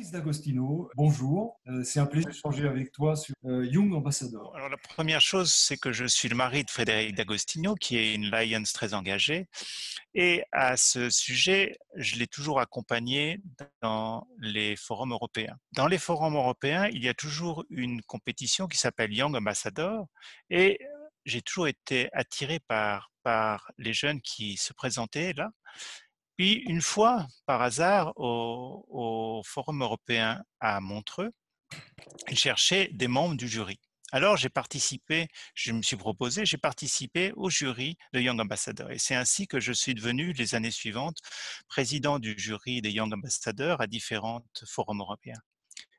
Fabrice D'Agostino, bonjour. C'est un plaisir d'échanger avec toi sur Young Ambassador. Alors, la première chose, c'est que je suis le mari de Frédéric D'Agostino, qui est une Lions très engagée. Et à ce sujet, je l'ai toujours accompagné dans les forums européens. Dans les forums européens, il y a toujours une compétition qui s'appelle Young Ambassador. Et j'ai toujours été attiré par les jeunes qui se présentaient là. Puis, une fois, par hasard, au Forum européen à Montreux, ils cherchaient des membres du jury. Alors, je me suis proposé, j'ai participé au jury de Young Ambassador. Et c'est ainsi que je suis devenu, les années suivantes, président du jury des Young Ambassadors à différents forums européens.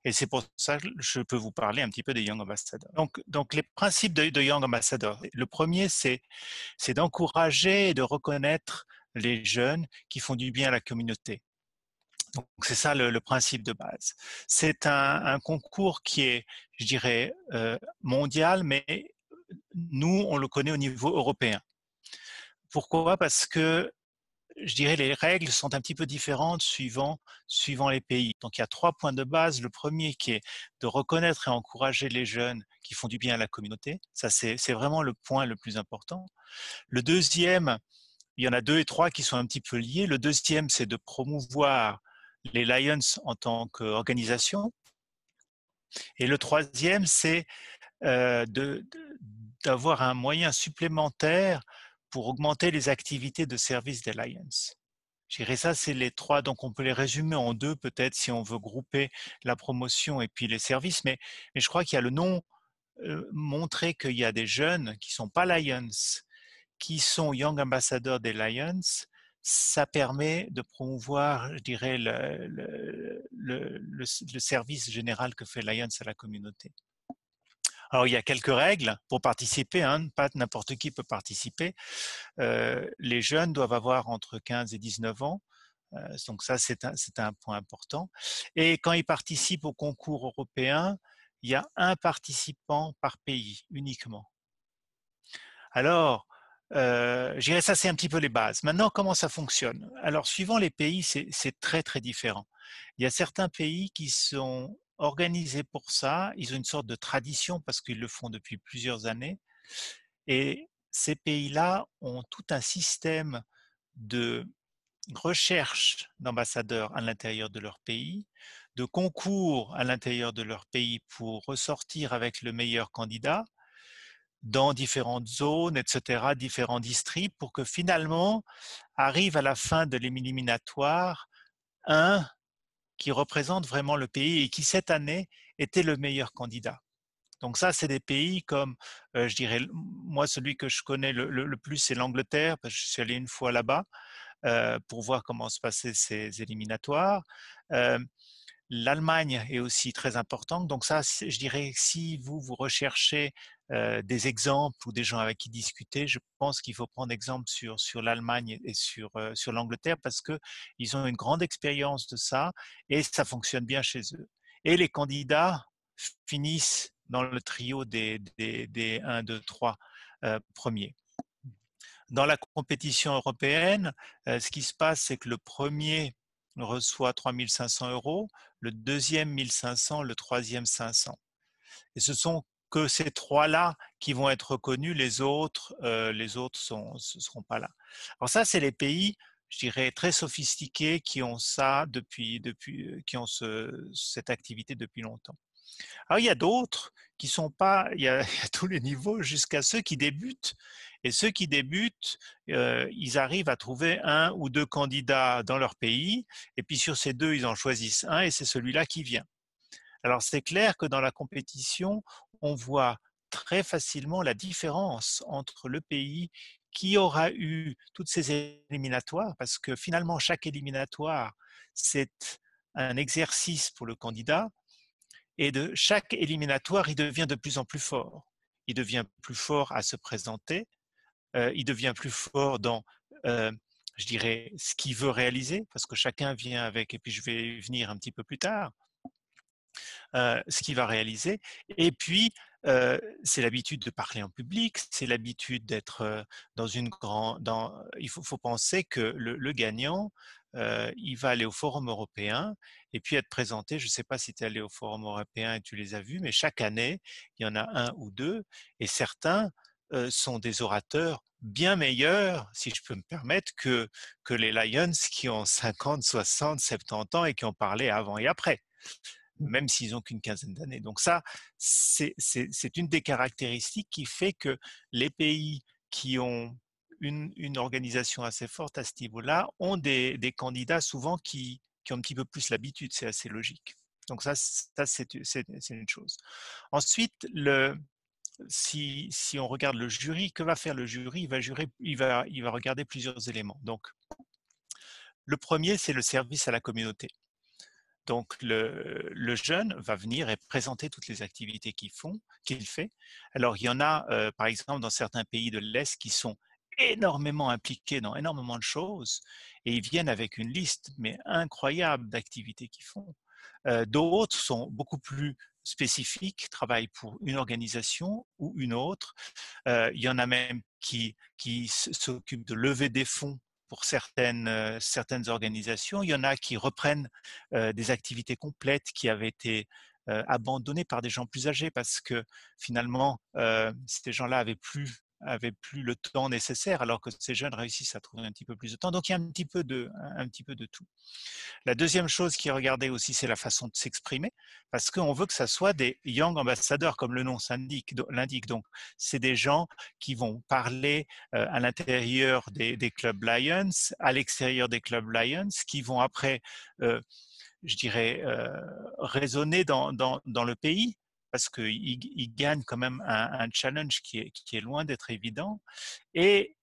Et c'est pour ça que je peux vous parler un petit peu des Young Ambassadors. Donc les principes de Young Ambassador. Le premier, c'est d'encourager et de reconnaître les jeunes qui font du bien à la communauté. Donc c'est ça le principe de base. C'est un concours qui est, je dirais, mondial, mais nous, on le connaît au niveau européen. Pourquoi? Parce que, je dirais, les règles sont un petit peu différentes suivant les pays. Donc il y a 3 points de base. Le premier qui est de reconnaître et encourager les jeunes qui font du bien à la communauté. Ça, c'est vraiment le point le plus important. Le deuxième, il y en a 2 et 3 qui sont un petit peu liés. Le deuxième, c'est de promouvoir les Lions en tant qu'organisation. Et le troisième, c'est d'avoir un moyen supplémentaire pour augmenter les activités de service des Lions. Je dirais ça, c'est les 3, donc on peut les résumer en 2 peut-être si on veut grouper la promotion et puis les services, mais je crois qu'il y a le nom, montrer qu'il y a des jeunes qui ne sont pas Lions, qui sont Young Ambassadors des Lions, ça permet de promouvoir, je dirais, le service général que fait Lions à la communauté. Alors, il y a quelques règles pour participer, hein, pas n'importe qui peut participer. Les jeunes doivent avoir entre 15 et 19 ans. Donc ça, c'est un point important. Et quand ils participent au concours européen, il y a un participant par pays uniquement. Alors, je dirais ça, c'est un petit peu les bases. Maintenant, comment ça fonctionne? Alors, suivant les pays, c'est très, très différent. Il y a certains pays qui sont organisés pour ça. Ils ont une sorte de tradition parce qu'ils le font depuis plusieurs années. Et ces pays-là ont tout un système de recherche d'ambassadeurs à l'intérieur de leur pays, de concours à l'intérieur de leur pays pour ressortir avec le meilleur candidat dans différentes zones, etc., différents districts, pour que finalement arrive à la fin de l'éliminatoire un qui représente vraiment le pays et qui cette année était le meilleur candidat. Donc ça, c'est des pays comme, je dirais, moi, celui que je connais le plus, c'est l'Angleterre, parce que je suis allé une fois là-bas pour voir comment se passaient ces éliminatoires. L'Allemagne est aussi très importante. Donc ça, je dirais, si vous recherchez des exemples ou des gens avec qui discuter, je pense qu'il faut prendre exemple sur l'Allemagne et sur l'Angleterre parce qu'ils ont une grande expérience de ça et ça fonctionne bien chez eux. Et les candidats finissent dans le trio des 1, 2, 3 premiers. Dans la compétition européenne, ce qui se passe, c'est que le premier reçoit 3 500 €, le deuxième 1 500, le troisième 500. Et ce sont que ces 3-là qui vont être reconnus, les autres seront pas là. Alors ça, c'est les pays, je dirais, très sophistiqués qui ont ça qui ont cette activité depuis longtemps. Alors, il y a d'autres qui sont pas, il y a tous les niveaux jusqu'à ceux qui débutent. Et ceux qui débutent, ils arrivent à trouver 1 ou 2 candidats dans leur pays. Et puis sur ces 2, ils en choisissent un et c'est celui-là qui vient. Alors, c'est clair que dans la compétition, on voit très facilement la différence entre le pays qui aura eu toutes ces éliminatoires, parce que finalement, chaque éliminatoire, c'est un exercice pour le candidat. Et de chaque éliminatoire, il devient de plus en plus fort. Il devient plus fort à se présenter, il devient plus fort dans, je dirais, ce qu'il veut réaliser, parce que chacun vient avec, et puis je vais y venir un petit peu plus tard, ce qu'il va réaliser. Et puis, c'est l'habitude de parler en public, c'est l'habitude d'être dans une grande. Il faut penser que le gagnant, il va aller au Forum européen et puis être présenté. Je ne sais pas si tu es allé au Forum européen et tu les as vus, mais chaque année, il y en a un ou deux, et certains sont des orateurs bien meilleurs, si je peux me permettre, que les Lions qui ont 50, 60, 70 ans et qui ont parlé avant et après, même s'ils n'ont qu'une quinzaine d'années. Donc ça, c'est une des caractéristiques qui fait que les pays qui ont une organisation assez forte à ce niveau-là ont des candidats souvent qui ont un petit peu plus l'habitude, c'est assez logique. Donc ça c'est une chose. Ensuite, si on regarde le jury, que va faire le jury? Il va regarder plusieurs éléments. Donc, le premier, c'est le service à la communauté. Donc, le jeune va venir et présenter toutes les activités qu'il fait. Alors, il y en a, par exemple, dans certains pays de l'Est qui sont énormément impliqués dans énormément de choses et ils viennent avec une liste mais incroyable d'activités qu'ils font. D'autres sont beaucoup plus spécifiques, travaillent pour une organisation ou une autre. Il y en a même qui s'occupent de lever des fonds pour certaines organisations. Il y en a qui reprennent des activités complètes qui avaient été abandonnées par des gens plus âgés parce que finalement, ces gens-là avaient plus le temps nécessaire alors que ces jeunes réussissent à trouver un petit peu plus de temps. Donc il y a un petit peu de tout. La deuxième chose qui est regardée aussi, c'est la façon de s'exprimer, parce qu'on veut que ça soit des young ambassadeurs, comme le nom l'indique. Donc, c'est des gens qui vont parler à l'intérieur des clubs Lions, à l'extérieur des clubs Lions, qui vont après, je dirais, raisonner dans le pays, parce qu'ils gagnent quand même un challenge qui est loin d'être évident. Et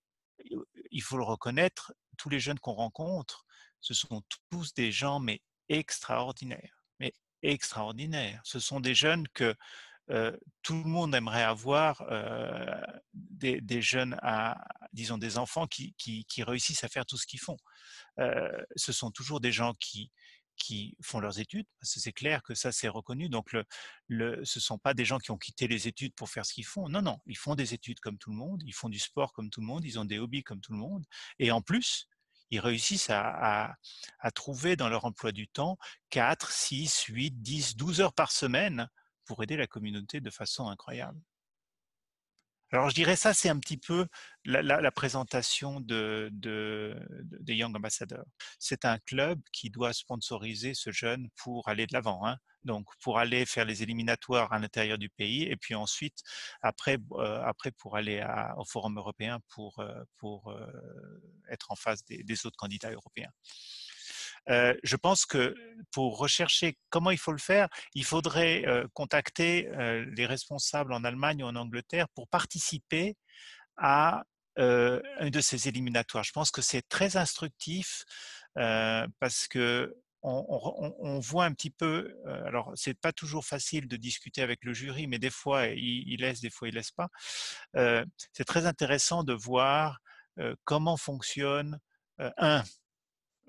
il faut le reconnaître, tous les jeunes qu'on rencontre, ce sont tous des gens, mais extraordinaires. Mais extraordinaires. Ce sont des jeunes que tout le monde aimerait avoir, des jeunes disons, des enfants qui réussissent à faire tout ce qu'ils font. Ce sont toujours des gens qui font leurs études, parce que c'est clair que ça c'est reconnu. Donc ce ne sont pas des gens qui ont quitté les études pour faire ce qu'ils font. Non, non, ils font des études comme tout le monde, ils font du sport comme tout le monde, ils ont des hobbies comme tout le monde. Et en plus, ils réussissent à trouver dans leur emploi du temps 4, 6, 8, 10, 12 heures par semaine pour aider la communauté de façon incroyable. Alors, je dirais ça, c'est un petit peu la présentation des Young Ambassadors. C'est un club qui doit sponsoriser ce jeune pour aller de l'avant, hein. Donc, pour aller faire les éliminatoires à l'intérieur du pays et puis ensuite, après pour aller au Forum européen pour être en face des autres candidats européens. Je pense que pour rechercher comment il faut le faire, il faudrait contacter les responsables en Allemagne ou en Angleterre pour participer à une de ces éliminatoires. Je pense que c'est très instructif parce que on voit un petit peu. Alors, c'est pas toujours facile de discuter avec le jury, mais des fois il laisse, des fois il laisse pas. C'est très intéressant de voir comment fonctionne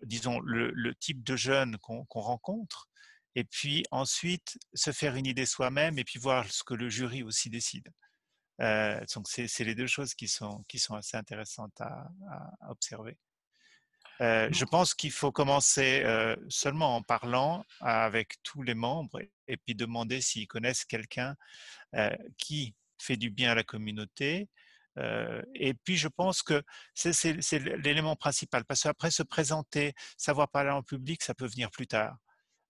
disons, le type de jeunes qu'on rencontre, et puis ensuite se faire une idée soi-même et puis voir ce que le jury aussi décide. Donc c'est les deux choses qui sont assez intéressantes à observer. Je pense qu'il faut commencer seulement en parlant avec tous les membres et puis demander s'ils connaissent quelqu'un qui fait du bien à la communauté. Et puis, je pense que c'est l'élément principal, parce qu'après se présenter, savoir parler en public, ça peut venir plus tard.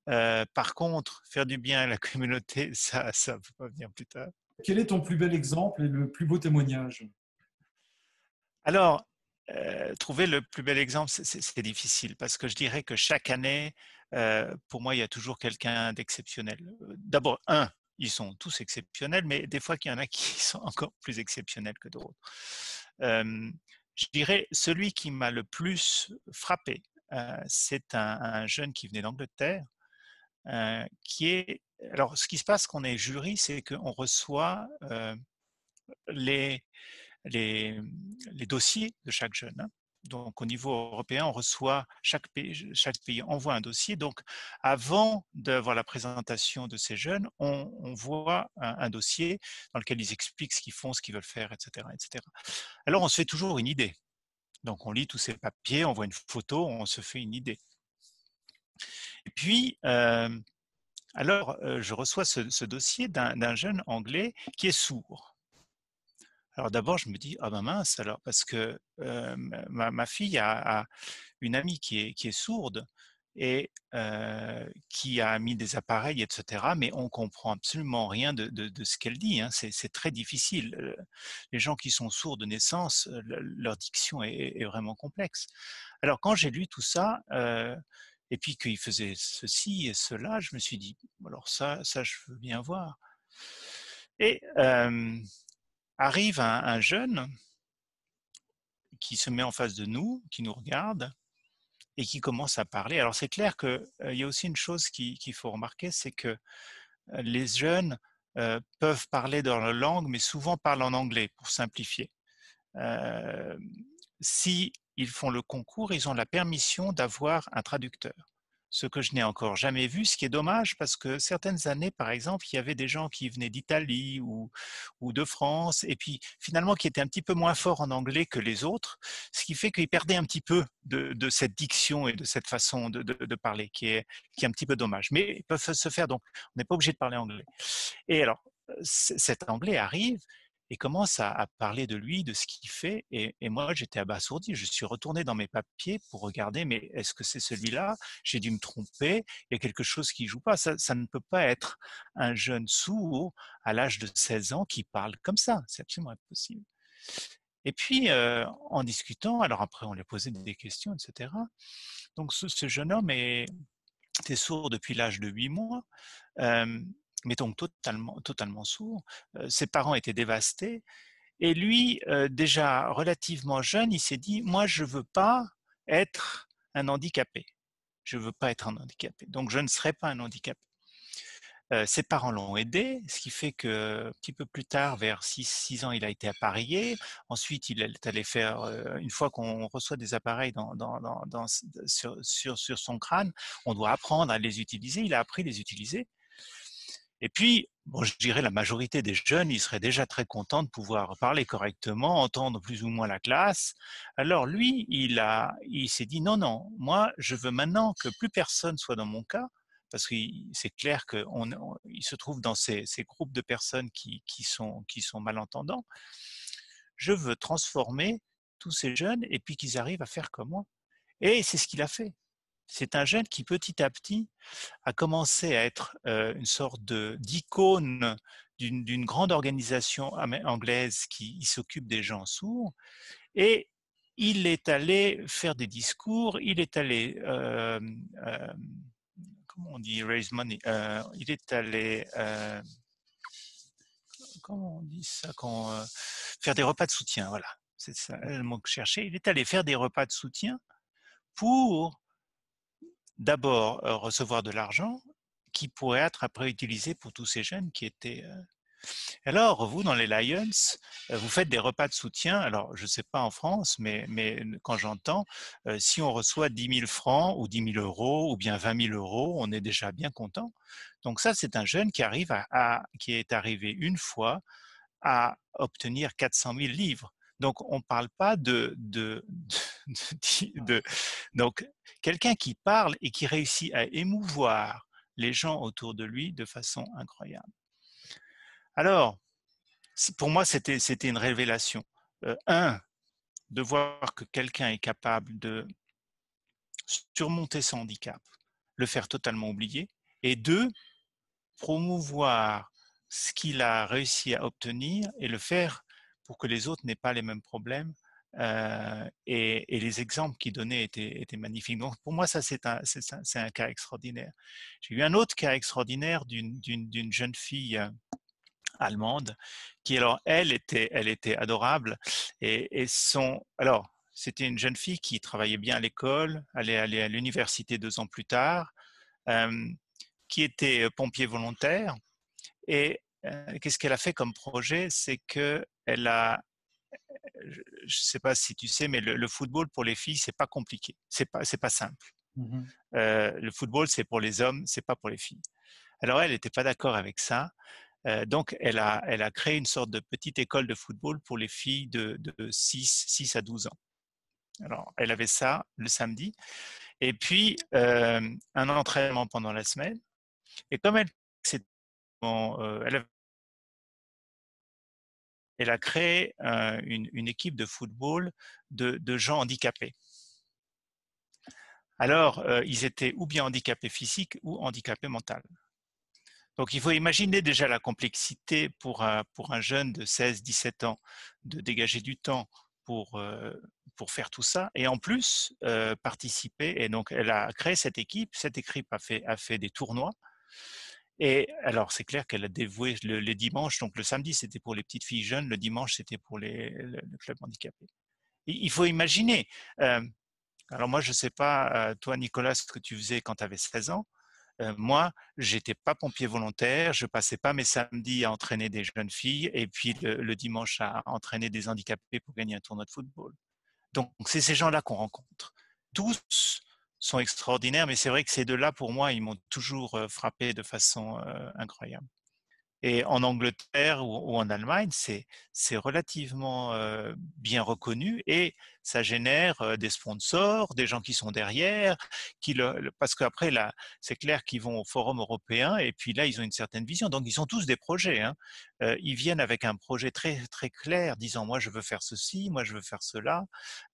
Par contre, faire du bien à la communauté, ça ne peut pas venir plus tard. Quel est ton plus bel exemple et le plus beau témoignage? Alors, trouver le plus bel exemple, c'est difficile, parce que je dirais que chaque année, pour moi, il y a toujours quelqu'un d'exceptionnel. D'abord, ils sont tous exceptionnels, mais des fois qu'il y en a qui sont encore plus exceptionnels que d'autres. Je dirais celui qui m'a le plus frappé, c'est un jeune qui venait d'Angleterre, qui est. Alors, ce qui se passe quand on est jury, c'est qu'on reçoit les, les dossiers de chaque jeune, hein. Donc, au niveau européen, on reçoit, chaque pays envoie un dossier. Donc, avant d'avoir la présentation de ces jeunes, on voit un dossier dans lequel ils expliquent ce qu'ils font, ce qu'ils veulent faire, etc., etc. Alors, on se fait toujours une idée. Donc, on lit tous ces papiers, on voit une photo, on se fait une idée. Et puis, je reçois ce dossier d'un jeune anglais qui est sourd. Alors d'abord, je me dis, ah ben mince alors, parce que ma fille a une amie qui est sourde et qui a mis des appareils, etc. Mais on comprend absolument rien de ce qu'elle dit, hein. C'est très difficile. Les gens qui sont sourds de naissance, leur diction est vraiment complexe. Alors quand j'ai lu tout ça, et puis qu'il faisait ceci et cela, je me suis dit, alors ça je veux bien voir. Et arrive un jeune qui se met en face de nous, qui nous regarde et qui commence à parler. Alors c'est clair qu'il y a aussi une chose qu'il faut remarquer, c'est que les jeunes peuvent parler dans leur langue, mais souvent parlent en anglais pour simplifier. Si ils font le concours, ils ont la permission d'avoir un traducteur. Ce que je n'ai encore jamais vu, ce qui est dommage parce que certaines années, par exemple, il y avait des gens qui venaient d'Italie ou de France et puis finalement qui étaient un petit peu moins forts en anglais que les autres, ce qui fait qu'ils perdaient un petit peu de cette diction et de cette façon de parler qui est un petit peu dommage. Mais ils peuvent se faire, donc on n'est pas obligé de parler anglais. Et alors, cet anglais arrive et commence à parler de lui, de ce qu'il fait. Et moi, j'étais abasourdi. Je suis retourné dans mes papiers pour regarder, mais est-ce que c'est celui-là? J'ai dû me tromper. Il y a quelque chose qui joue pas. Ça ne peut pas être un jeune sourd à l'âge de 16 ans qui parle comme ça. C'est absolument impossible. Et puis, en discutant, alors après, on lui a posé des questions, etc. Donc, ce jeune homme était sourd depuis l'âge de 8 mois. Mais donc totalement sourd. Ses parents étaient dévastés. Et lui, déjà relativement jeune, il s'est dit, moi, je ne veux pas être un handicapé. Je ne veux pas être un handicapé. Donc, je ne serai pas un handicapé. Ses parents l'ont aidé, ce qui fait que un petit peu plus tard, vers 6 ans, il a été appareillé. Ensuite, il est allé faire, une fois qu'on reçoit des appareils sur son crâne, on doit apprendre à les utiliser. Il a appris à les utiliser. Et puis, bon, je dirais la majorité des jeunes, ils seraient déjà très contents de pouvoir parler correctement, entendre plus ou moins la classe. Alors lui, il s'est dit non, non, moi, je veux maintenant que plus personne soit dans mon cas, parce que c'est clair qu'il se trouve dans ces groupes de personnes qui sont malentendants. Je veux transformer tous ces jeunes et puis qu'ils arrivent à faire comme moi. Et c'est ce qu'il a fait. C'est un jeune qui petit à petit a commencé à être une sorte d'icône d'une grande organisation anglaise qui s'occupe des gens sourds. Et il est allé faire des discours, il est allé, comment on dit, raise money, il est allé, comment on dit ça, faire des repas de soutien, voilà, c'est ça le mot que je cherchais. Il est allé faire des repas de soutien pour d'abord recevoir de l'argent qui pourrait être après utilisé pour tous ces jeunes qui étaient. Alors, vous, dans les Lions, vous faites des repas de soutien. Alors, je ne sais pas en France, mais quand j'entends, si on reçoit 10 000 francs ou 10 000 euros ou bien 20 000 euros, on est déjà bien content. Donc ça, c'est un jeune qui qui est arrivé une fois à obtenir 400 000 livres. Donc, on ne parle pas donc, quelqu'un qui parle et qui réussit à émouvoir les gens autour de lui de façon incroyable. Alors, pour moi, c'était une révélation. De voir que quelqu'un est capable de surmonter son handicap, le faire totalement oublier, et deux, promouvoir ce qu'il a réussi à obtenir et le faire pour que les autres n'aient pas les mêmes problèmes. Et les exemples qu'il donnait étaient magnifiques. Donc pour moi, ça c'est un cas extraordinaire. J'ai eu un autre cas extraordinaire d'une jeune fille allemande qui, alors, elle était adorable alors, c'était une jeune fille qui travaillait bien à l'école, allait aller à l'université 2 ans plus tard, qui était pompier volontaire. Et qu'est-ce qu'elle a fait comme projet? C'est qu'elle je ne sais pas si tu sais, mais le football pour les filles, c'est pas compliqué, c'est pas simple. Mhm. Le football, c'est pour les hommes, c'est pas pour les filles. Alors elle n'était pas d'accord avec ça. Donc elle a créé une sorte de petite école de football pour les filles de 6 à 12 ans. Alors elle avait ça le samedi. Et puis un entraînement pendant la semaine. Et comme elle a créé une équipe de football de gens handicapés. Alors, ils étaient ou bien handicapés physiques ou handicapés mentaux. Donc, il faut imaginer déjà la complexité pour un jeune de 16-17 ans de dégager du temps pour faire tout ça et en plus participer. Et donc, elle a créé cette équipe. Cette équipe a fait des tournois. Et alors, c'est clair qu'elle a dévoué les dimanches. Donc, le samedi, c'était pour les petites filles jeunes. Le dimanche, c'était pour le club handicapé. Il faut imaginer. Euh, alors, moi, je ne sais pas, toi, Nicolas, ce que tu faisais quand tu avais 16 ans. Moi, j'étais pas pompier volontaire, je passais pas mes samedis à entraîner des jeunes filles et puis le dimanche à entraîner des handicapés pour gagner un tournoi de football. Donc, c'est ces gens-là qu'on rencontre. Tous sont extraordinaires, mais c'est vrai que ces deux-là, pour moi, ils m'ont toujours frappé de façon incroyable. Et en Angleterre ou en Allemagne, c'est relativement bien reconnu et ça génère des sponsors, des gens qui sont derrière, parce qu'après, là, c'est clair qu'ils vont au Forum européen et puis là, ils ont une certaine vision. Donc, ils ont tous des projets. Hein. Ils viennent avec un projet très, très clair, disant, moi, je veux faire ceci, moi, je veux faire cela.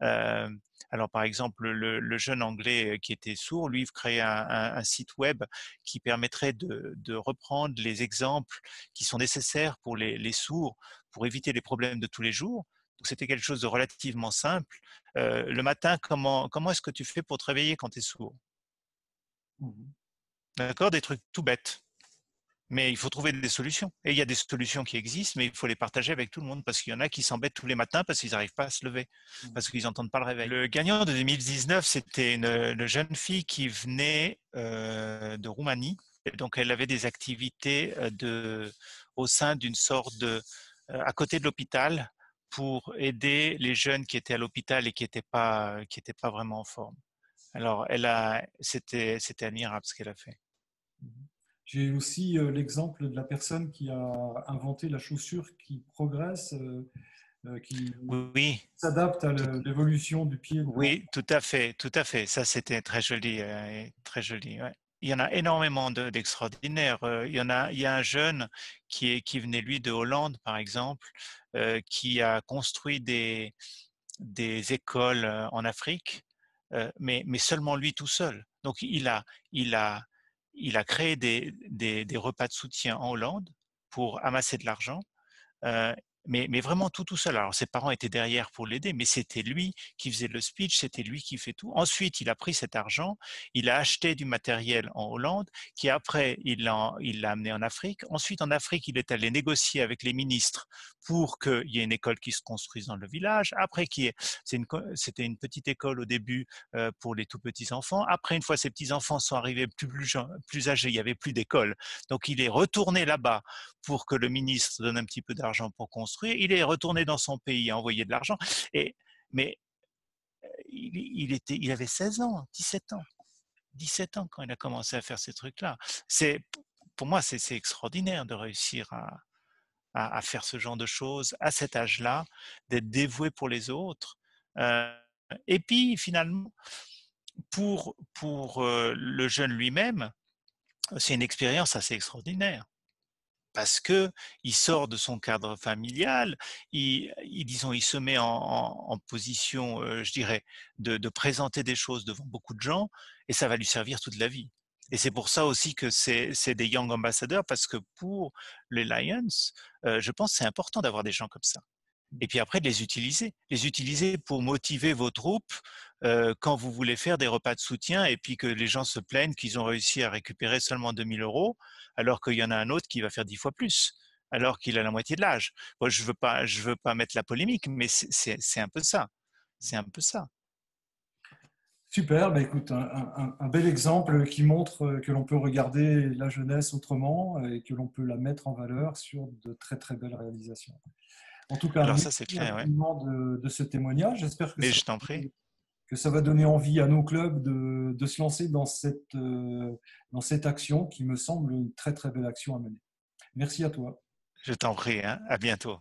Euh, alors, par exemple, le jeune anglais qui était sourd, lui, créait un site web qui permettrait de reprendre les exemples qui sont nécessaires pour les sourds pour éviter les problèmes de tous les jours. Donc, c'était quelque chose de relativement simple. Le matin, comment est-ce que tu fais pour te réveiller quand tu es sourd? Mhm. D'accord? Des trucs tout bêtes. Mais il faut trouver des solutions. Et il y a des solutions qui existent, mais il faut les partager avec tout le monde parce qu'il y en a qui s'embêtent tous les matins parce qu'ils n'arrivent pas à se lever, parce qu'ils n'entendent pas le réveil. Le gagnant de 2019, c'était une jeune fille qui venait de Roumanie. Et donc, elle avait des activités au sein d'une sorte à côté de l'hôpital pour aider les jeunes qui étaient à l'hôpital et qui étaient pas vraiment en forme. Alors, c'était admirable ce qu'elle a fait. Mhm. J'ai aussi l'exemple de la personne qui a inventé la chaussure qui progresse, qui Oui, s'adapte à tout, l'évolution du pied de l'enfant. oui, tout à fait, tout à fait. Ça, c'était très joli, très joli. Ouais. Il y en a énormément d'extraordinaires. Il y a un jeune qui venait lui de Hollande, par exemple, qui a construit des écoles en Afrique, mais seulement lui tout seul. Donc, il a, il a créé des repas de soutien en Hollande pour amasser de l'argent euh, mais vraiment tout seul. Alors ses parents étaient derrière pour l'aider, mais c'était lui qui faisait le speech, c'était lui qui fait tout. Ensuite, il a pris cet argent, il a acheté du matériel en Hollande, qui après il l'a amené en Afrique. Ensuite, en Afrique, il est allé négocier avec les ministres pour qu'il y â une école qui se construise dans le village. Après, c'était une petite école au début pour les tout petits enfants. Après, une fois ces petits enfants sont arrivés plus âgés, il n'y avait plus d'école. Donc, il est retourné là-bas pour que le ministre donne un petit peu d'argent pour construire. Il est retourné dans son pays à envoyer de l'argent. Mais il avait 16 ans, 17 ans. 17 ans quand il a commencé à faire ces trucs-là. Pour moi, c'est extraordinaire de réussir à faire ce genre de choses à cet âge-là, d'être dévoué pour les autres. Euh, et puis, finalement, pour le jeune lui-même, c'est une expérience assez extraordinaire parce que il sort de son cadre familial, disons, il se met en position, je dirais, de présenter des choses devant beaucoup de gens, et ça va lui servir toute la vie. Et c'est pour ça aussi que c'est des Young Ambassadors, parce que pour les Lions, je pense que c'est important d'avoir des gens comme ça. Et puis après, de les utiliser pour motiver vos troupes quand vous voulez faire des repas de soutien et puis que les gens se plaignent qu'ils ont réussi à récupérer seulement 2 000 € alors qu'il y en a un autre qui va faire 10 fois plus, alors qu'il a la moitié de l'âge. Moi, je veux pas mettre la polémique, mais c'est un peu ça. C'est un peu ça. Super, bah écoute, un bel exemple qui montre que l'on peut regarder la jeunesse autrement et que l'on peut la mettre en valeur sur de très très belles réalisations. En tout cas, Alors merci ça, c'est clair, ouais. infiniment de ce témoignage. J'espère Mais je t'en prie. que ça va donner envie à nos clubs de se lancer dans cette action qui me semble une très très belle action à mener. Merci à toi. Je t'en prie, hein. À bientôt.